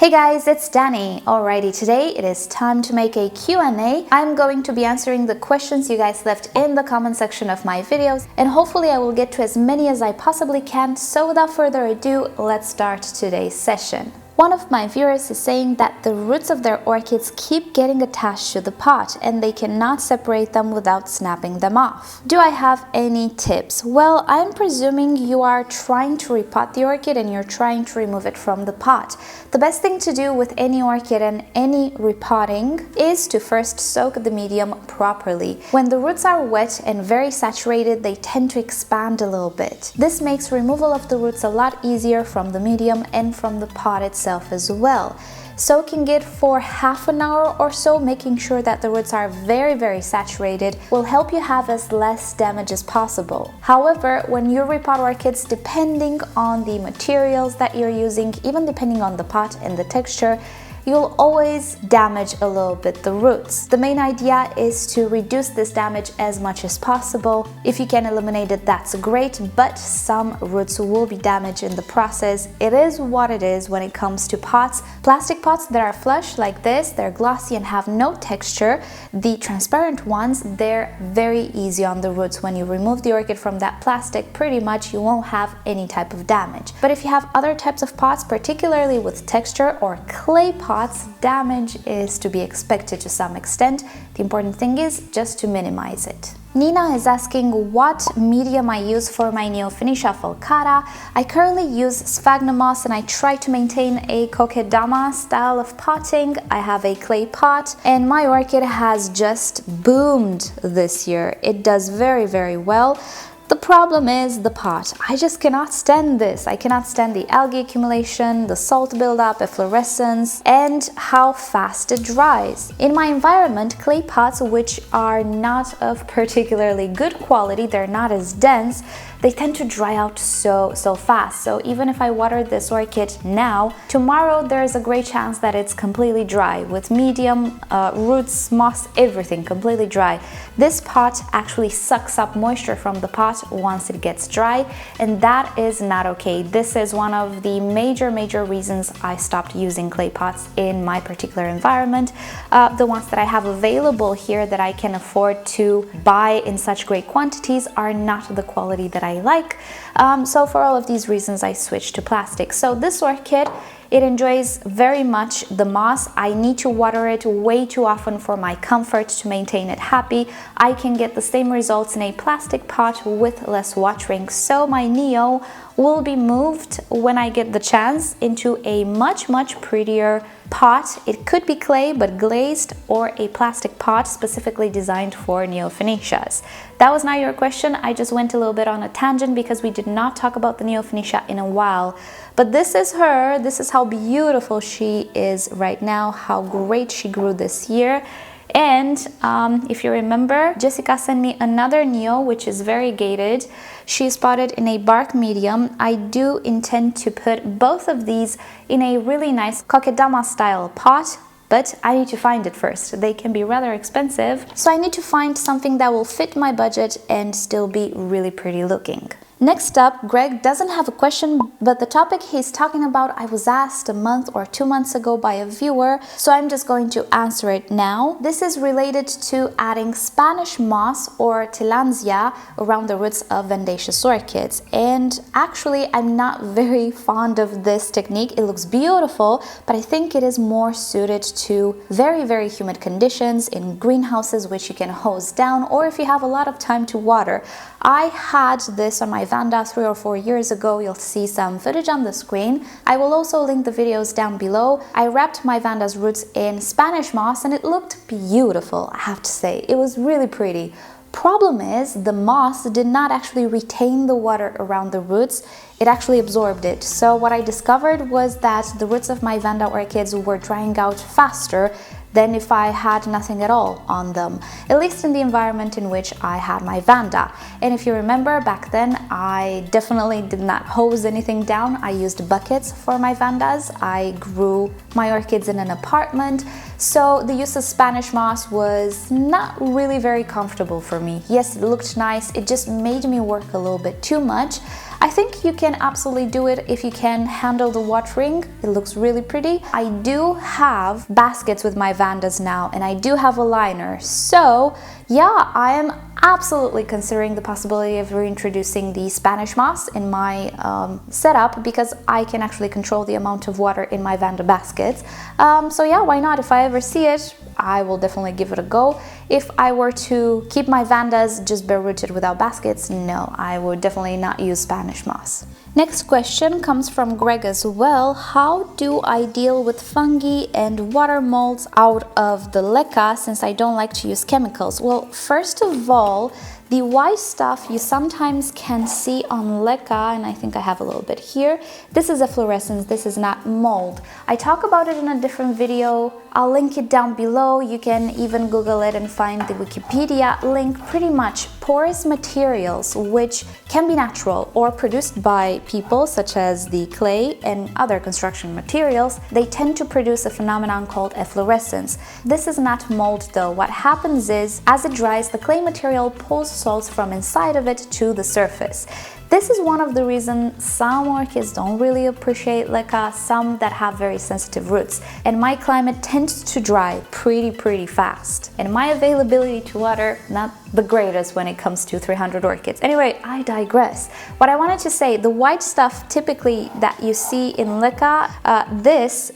Hey guys, it's Danny. Alrighty, today it is time to make a Q&A. I'm going to be answering the questions you guys left in the comment section of my videos, and hopefully I will get to as many as I possibly can. So without further ado, let's start today's session. One of my viewers is saying that the roots of their orchids keep getting attached to the pot and they cannot separate them without snapping them off. Do I have any tips? Well, I'm presuming you are trying to repot the orchid and you're trying to remove it from the pot. The best thing to do with any orchid and any repotting is to first soak the medium properly. When the roots are wet and very saturated, they tend to expand a little bit. This makes removal of the roots a lot easier from the medium and from the pot itself as well. Soaking it for half an hour or so, making sure that the roots are very saturated, will help you have as less damage as possible. However, when you repot orchids, depending on the materials that you're using, even depending on the pot and the texture, you'll always damage a little bit the roots. The main idea is to reduce this damage as much as possible. If you can eliminate it, that's great, but some roots will be damaged in the process. It is what it is when it comes to pots. Plastic pots that are flush like this, they're glossy and have no texture. The transparent ones, they're very easy on the roots. When you remove the orchid from that plastic, pretty much you won't have any type of damage. But if you have other types of pots, particularly with texture or clay pots, damage is to be expected to some extent. The important thing is just to minimize it. Nina is asking what medium I use for my Neophanetia fulcata. I currently use sphagnum moss and I try to maintain a kokedama style of potting. I have a clay pot and my orchid has just boomed this year. It does very well. The problem is the pot. I just cannot stand this. I cannot stand the algae accumulation, the salt buildup, efflorescence, and how fast it dries. In my environment, clay pots, which are not of particularly good quality, they're not as dense, they tend to dry out so fast. So even if I water this orchid now, tomorrow there's a great chance that it's completely dry with medium roots, moss, everything completely dry. This pot actually sucks up moisture from the pot once it gets dry, and that is not okay. This is one of the major reasons I stopped using clay pots in my particular environment. The ones that I have available here that I can afford to buy in such great quantities are not the quality that I like. So for all of these reasons I switched to plastic. So this orchid, it enjoys very much the moss. I need to water it way too often for my comfort to maintain it happy. I can get the same results in a plastic pot with less watering. So my Neo will be moved when I get the chance into a much prettier pot. It could be clay but glazed, or a plastic pot specifically designed for Neophanias. That was not your question. I just went a little bit on a tangent because we did not talk about the Neophania in a while. But this is her. This is how beautiful she is right now, how great she grew this year. And if you remember, Jessica sent me another Neo, which is variegated. She spotted in a bark medium. I do intend to put both of these in a really nice kokedama style pot, but I need to find it first. They can be rather expensive, so I need to find something that will fit my budget and still be really pretty looking. Next up, Greg doesn't have a question, but the topic he's talking about I was asked a month or 2 months ago by a viewer, so I'm just going to answer it now. This is related to adding Spanish moss or tillandsia around the roots of Vendacious orchids. And actually, I'm not very fond of this technique. It looks beautiful, but I think it is more suited to very humid conditions in greenhouses, which you can hose down, or if you have a lot of time to water. I had this on my Vanda 3 or 4 years ago. You'll see some footage on the screen. I will also link the videos down below. I wrapped my Vanda's roots in Spanish moss and it looked beautiful, I have to say. It was really pretty. Problem is, the moss did not actually retain the water around the roots. It actually absorbed it. So what I discovered was that the roots of my Vanda orchids were drying out faster than if I had nothing at all on them, at least in the environment in which I had my Vanda. And if you remember, back then I definitely did not hose anything down. I used buckets for my Vandas. I grew my orchids in an apartment, so the use of Spanish moss was not really very comfortable for me. Yes, it looked nice, it just made me work a little bit too much. I think you can absolutely do it if you can handle the watering. It looks really pretty. I do have baskets with my Vandas now, and I do have a liner. So yeah, I am absolutely considering the possibility of reintroducing the Spanish moss in my setup, because I can actually control the amount of water in my Vanda baskets. So yeah, why not? If I ever see it, I will definitely give it a go. If I were to keep my Vandas just bare rooted without baskets, no, I would definitely not use Spanish moss. Next question comes from Greg as well. How do I deal with fungi and water molds out of the LECA, since I don't like to use chemicals? Well, first of all, the white stuff you sometimes can see on LECA, and I think I have a little bit here. This is efflorescence, this is not mold. I talk about it in a different video. I'll link it down below. You can even Google it and find the Wikipedia link. Pretty much porous materials, which can be natural or produced by people, such as the clay and other construction materials, they tend to produce a phenomenon called efflorescence. This is not mold though. What happens is, as it dries, the clay material pulls salts from inside of it to the surface. This is one of the reasons some orchids don't really appreciate LECA, some that have very sensitive roots. And my climate tends to dry pretty fast. And my availability to water, not the greatest when it comes to 300 orchids. Anyway, I digress. What I wanted to say, the white stuff typically that you see in LECA, this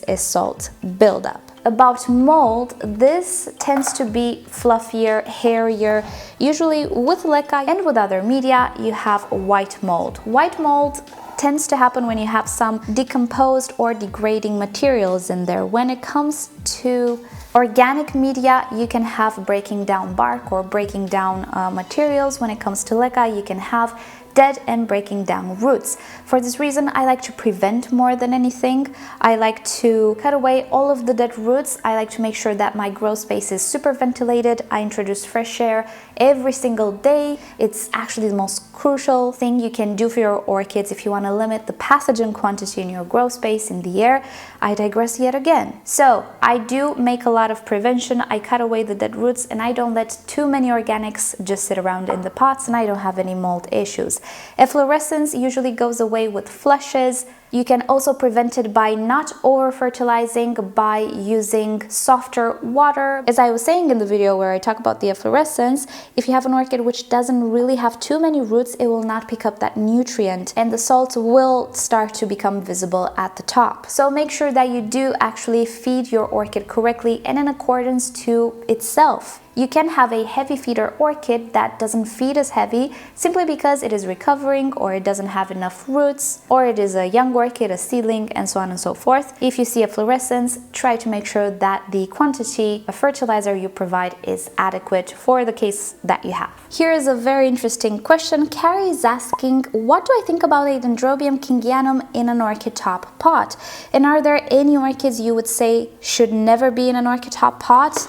is salt buildup. About mold, this tends to be fluffier, hairier. Usually with LECA and with other media, you have white mold. White mold tends to happen when you have some decomposed or degrading materials in there. When it comes to organic media, you can have breaking down bark or breaking down materials. When it comes to LECA, you can have dead and breaking down roots. For this reason, I like to prevent more than anything. I like to cut away all of the dead roots. I like to make sure that my grow space is super ventilated. I introduce fresh air every single day. It's actually the most crucial thing you can do for your orchids if you want to limit the pathogen quantity in your grow space in the air. I digress yet again. So I do make a lot of prevention. I cut away the dead roots, and I don't let too many organics just sit around in the pots, and I don't have any mold issues. Efflorescence usually goes away with flushes. You can also prevent it by not over-fertilizing, by using softer water. As I was saying in the video where I talk about the efflorescence, if you have an orchid which doesn't really have too many roots, it will not pick up that nutrient, and the salts will start to become visible at the top. So make sure that you do actually feed your orchid correctly and in accordance to itself. You can have a heavy feeder orchid that doesn't feed as heavy simply because it is recovering, or it doesn't have enough roots, or it is a young orchid, a seedling, and so on and so forth. If you see efflorescence, try to make sure that the quantity of fertilizer you provide is adequate for the case that you have. Here is a very interesting question. Carrie is asking, what do I think about a Dendrobium kingianum in an Orchitop pot? And are there any orchids you would say should never be in an Orchitop pot?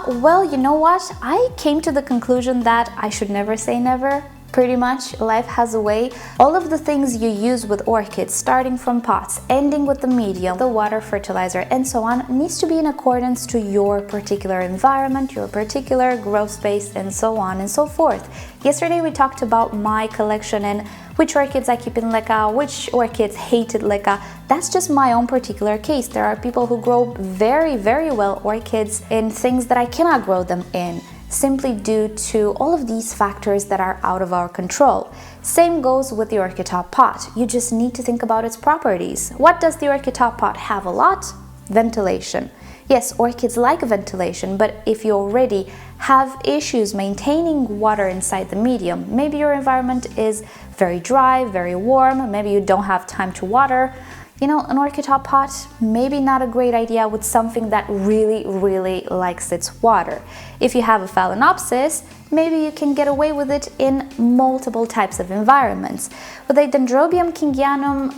Well, you know what? I came to the conclusion that I should never say never. Pretty much, life has a way. All of the things you use with orchids, starting from pots, ending with the medium, the water, fertilizer, and so on, needs to be in accordance to your particular environment, your particular growth space, and so on and so forth. Yesterday we talked about my collection and which orchids I keep in LECA, which orchids hated LECA. That's just my own particular case. There are people who grow very well orchids in things that I cannot grow them in, simply due to all of these factors that are out of our control. Same goes with the Orchitop pot. You just need to think about its properties. What does the Orchitop pot have a lot? Ventilation. Yes, orchids like ventilation, but if you already have issues maintaining water inside the medium, maybe your environment is very dry, very warm, maybe you don't have time to water, you know, an Orchitop pot, maybe not a great idea with something that really likes its water. If you have a Phalaenopsis, maybe you can get away with it in multiple types of environments. With a Dendrobium kingianum,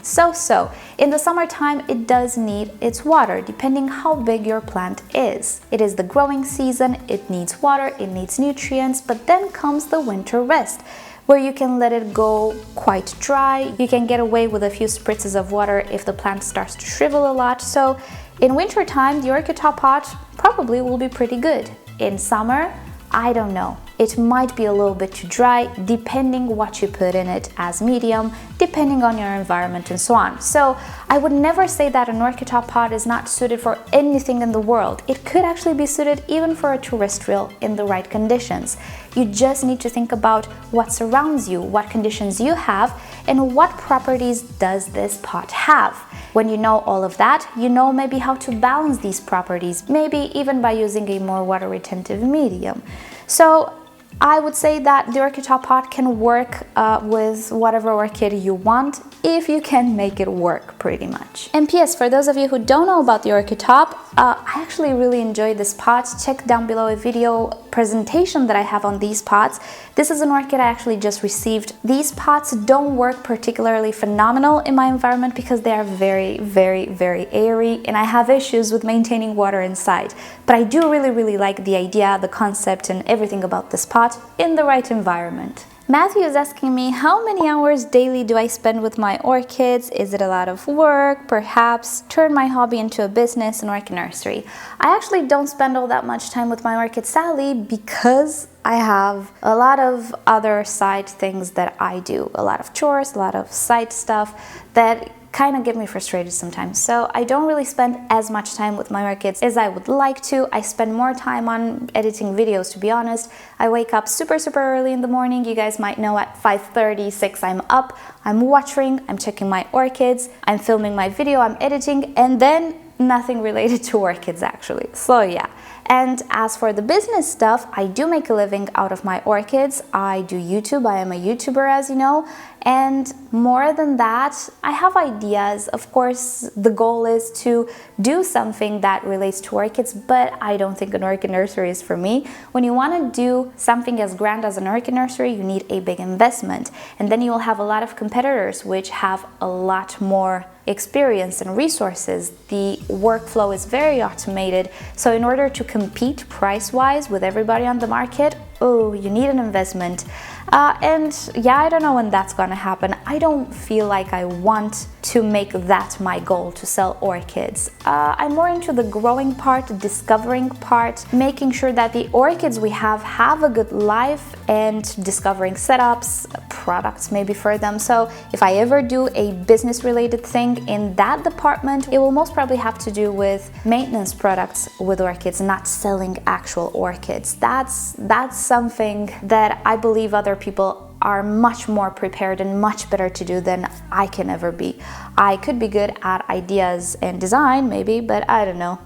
so. In the summertime, it does need its water, depending how big your plant is. It is the growing season, it needs water, it needs nutrients, but then comes the winter rest, where you can let it go quite dry. You can get away with a few spritzes of water if the plant starts to shrivel a lot. So in winter time, the Orchitop pot probably will be pretty good. In summer, I don't know. It might be a little bit too dry, depending what you put in it as medium, depending on your environment and so on. So I would never say that an Orchitop pot is not suited for anything in the world. It could actually be suited even for a terrestrial in the right conditions. You just need to think about what surrounds you, what conditions you have, and what properties does this pot have. When you know all of that, you know maybe how to balance these properties, maybe even by using a more water retentive medium. So I would say that the Orchitop pot can work with whatever orchid you want, if you can make it work pretty much. And PS, for those of you who don't know about the Orchitop, I actually really enjoyed this pot. Check down below a video presentation that I have on these pots. This is an orchid I actually just received. These pots don't work particularly phenomenal in my environment because they are very, very, very airy, and I have issues with maintaining water inside. But I do really like the idea, the concept, and everything about this pot in the right environment. Matthew is asking me, how many hours daily do I spend with my orchids? Is it a lot of work? Perhaps turn my hobby into a business, an orchid nursery. I actually don't spend all that much time with my orchids, sadly, because I have a lot of other side things that I do. A lot of chores, a lot of side stuff that kind of get me frustrated sometimes. So I don't really spend as much time with my orchids as I would like to. I spend more time on editing videos, to be honest. I wake up super early in the morning. You guys might know at 5:30, 6 I'm up, I'm watering, I'm checking my orchids, I'm filming my video, I'm editing, and then nothing related to orchids actually. So yeah. And as for the business stuff, I do make a living out of my orchids. I do YouTube, I am a YouTuber, as you know, and more than that, I have ideas. Of course, the goal is to do something that relates to orchids, but I don't think an orchid nursery is for me. When you want to do something as grand as an orchid nursery, you need a big investment, and then you will have a lot of competitors which have a lot more experience and resources. The workflow is very automated, so in order to compete price-wise with everybody on the market, oh, you need an investment. And yeah, I don't know when that's gonna happen. I don't feel like I want to make that my goal, to sell orchids. I'm more into the growing part, the discovering part, making sure that the orchids we have a good life, and discovering setups, products maybe for them. So if I ever do a business related thing in that department, it will most probably have to do with maintenance products with orchids, not selling actual orchids. That's something that I believe other people are much more prepared and much better to do than I can ever be. I could be good at ideas and design maybe, but I don't know.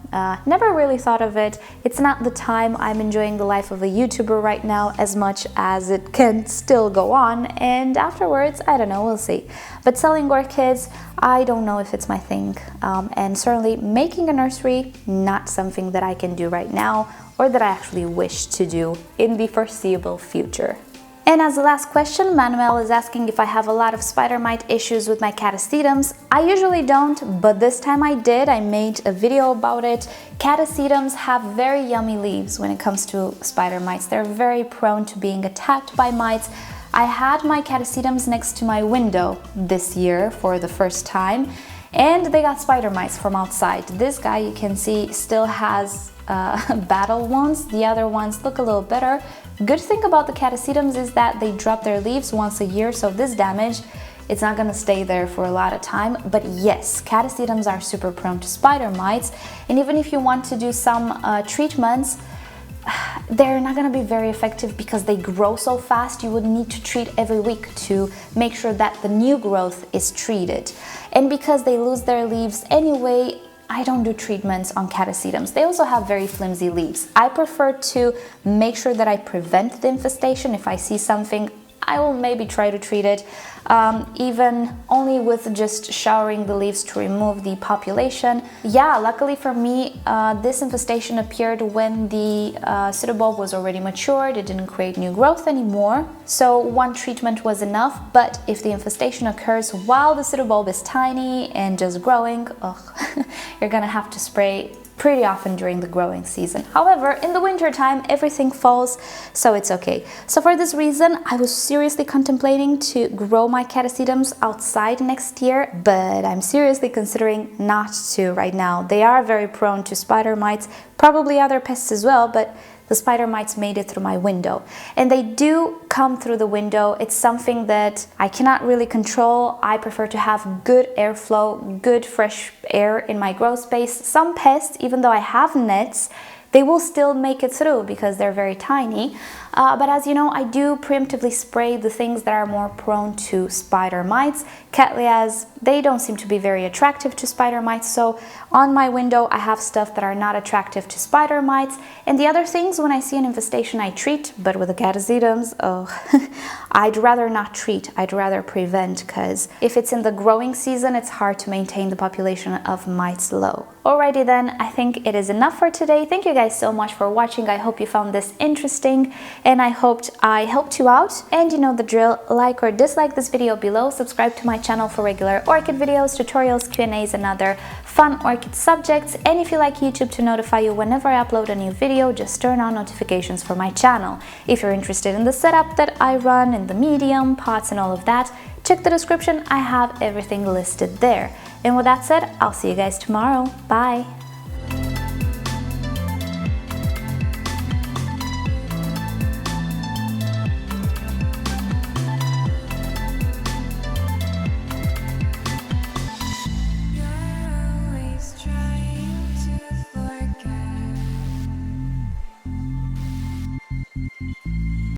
Never really thought of it. It's not the time. I'm enjoying the life of a YouTuber right now as much as it can still go on, and afterwards, I don't know, we'll see. But selling orchids, I don't know if it's my thing, and certainly making a nursery, not something that I can do right now or that I actually wish to do in the foreseeable future. And as the last question, Manuel is asking if I have a lot of spider mite issues with my catasetums. I usually don't, but this time I did. I made a video about it. Catasetums have very yummy leaves when it comes to spider mites. They're very prone to being attacked by mites. I had my catasetums next to my window this year for the first time, and they got spider mites from outside. This guy, you can see, still has battle wounds. The other ones look a little better. Good thing about the catasetums is that they drop their leaves once a year, so this damage, it's not gonna stay there for a lot of time. But yes, catasetums are super prone to spider mites, and even if you want to do some treatments, they're not gonna be very effective because they grow so fast. You would need to treat every week to make sure that the new growth is treated. And because they lose their leaves anyway, I don't do treatments on catasetums. They also have very flimsy leaves. I prefer to make sure that I prevent the infestation. If I see something, I will maybe try to treat it, even only with just showering the leaves to remove the population. Yeah, luckily for me, this infestation appeared when the pseudobulb was already matured. It didn't create new growth anymore, so one treatment was enough. But if the infestation occurs while the pseudobulb is tiny and just growing, you're gonna have to spray pretty often during the growing season. However, in the winter time, everything falls, so it's okay. So for this reason, I was seriously contemplating to grow my catasetums outside next year, but I'm seriously considering not to right now. They are very prone to spider mites, probably other pests as well, but the spider mites made it through my window. And they do come through the window. It's something that I cannot really control. I prefer to have good airflow, good fresh air in my grow space. Some pests, even though I have nets, they will still make it through because they're very tiny. But as you know, I do preemptively spray the things that are more prone to spider mites. Cattleyas, they don't seem to be very attractive to spider mites, so on my window I have stuff that are not attractive to spider mites. And the other things, when I see an infestation, I treat, but with the catasetums, oh, I'd rather not treat, I'd rather prevent, because if it's in the growing season, it's hard to maintain the population of mites low. Alrighty then, I think it is enough for today. Thank you guys so much for watching. I hope you found this interesting, and I hoped I helped you out. And you know the drill, like or dislike this video below, subscribe to my channel for regular orchid videos, tutorials, Q&As, and other fun orchid subjects. And if you like YouTube to notify you whenever I upload a new video, just turn on notifications for my channel. If you're interested in the setup that I run, in the medium, pots, and all of that, check the description, I have everything listed there. And with that said, I'll see you guys tomorrow. Bye!